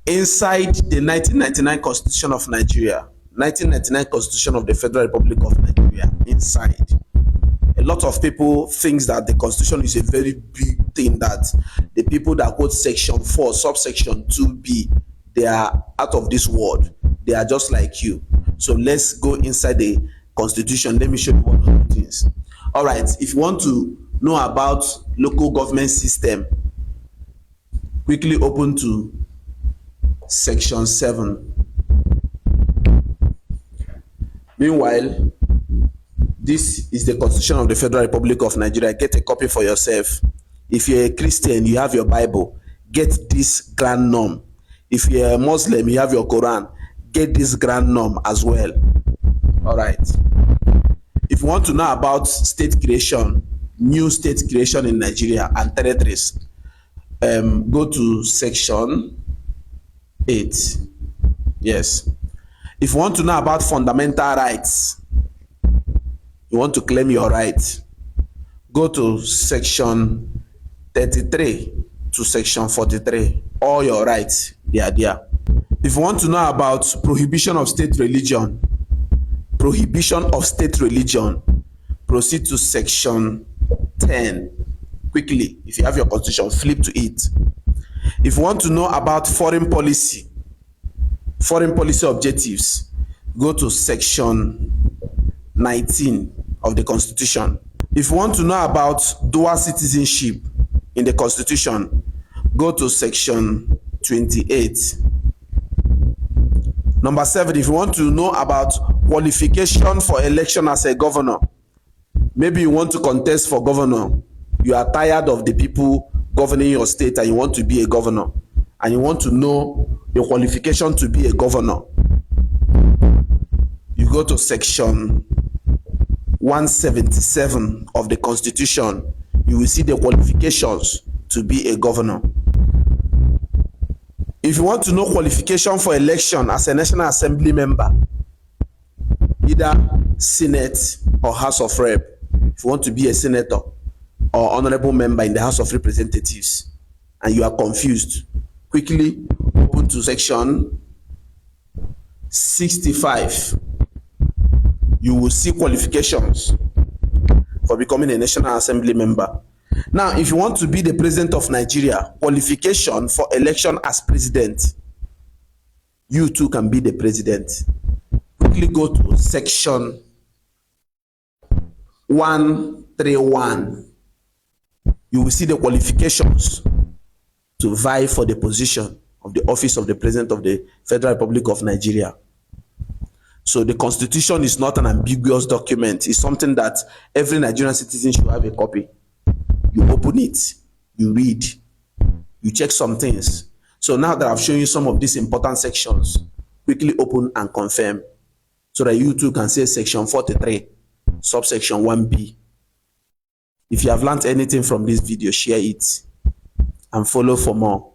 inside the 1999 Constitution of Nigeria, 1999 Constitution of the Federal Republic of Nigeria, inside, a lot of people think that the Constitution is a very big thing, that the people that quote section 4 subsection 2b, they are out of this world, they are just like you. So let's go inside the Constitution. Let me show you one of the things. All right, if you want to know about local government system, quickly open to section 7. Meanwhile, this is the Constitution of the Federal Republic of Nigeria. Get a copy for yourself. If you're a Christian, you have your Bible, get this grand norm. If you're a Muslim, you have your Quran, get this grand norm as well. All right. If you want to know about state creation, new state creation in Nigeria and territories, go to section 8. Yes. If you want to know about fundamental rights, you want to claim your right, go to section 33 to section 43. All your rights, they are there. If you want to know about prohibition of state religion, proceed to section 10. Quickly, if you have your constitution, flip to it. If you want to know about foreign policy objectives, go to section 19 of the Constitution. If you want to know about dual citizenship in the Constitution, go to section 28. Number 7, if you want to know about qualification for election as a governor, maybe you want to contest for governor, you are tired of the people governing your state and you want to be a governor, and you want to know the qualification to be a governor, you go to section 177 of the Constitution. You will see the qualifications to be a governor. If you want to know qualification for election as a National Assembly member, either Senate or House of Rep, if you want to be a senator or honorable member in the House of Representatives and you are confused, quickly open to section 65. You will see qualifications for becoming a National Assembly member. Now, if you want to be the president of Nigeria, qualification for election as president, you too can be the president. Quickly go to section 131. You will see the qualifications to vie for the position of the office of the president of the Federal Republic of Nigeria. So the Constitution is not an ambiguous document. It's something that every Nigerian citizen should have a copy. You open it, you read, you check some things. So now that I've shown you some of these important sections, quickly open and confirm so that you too can say section 43, subsection 1b. If you have learned anything from this video, share it and follow for more.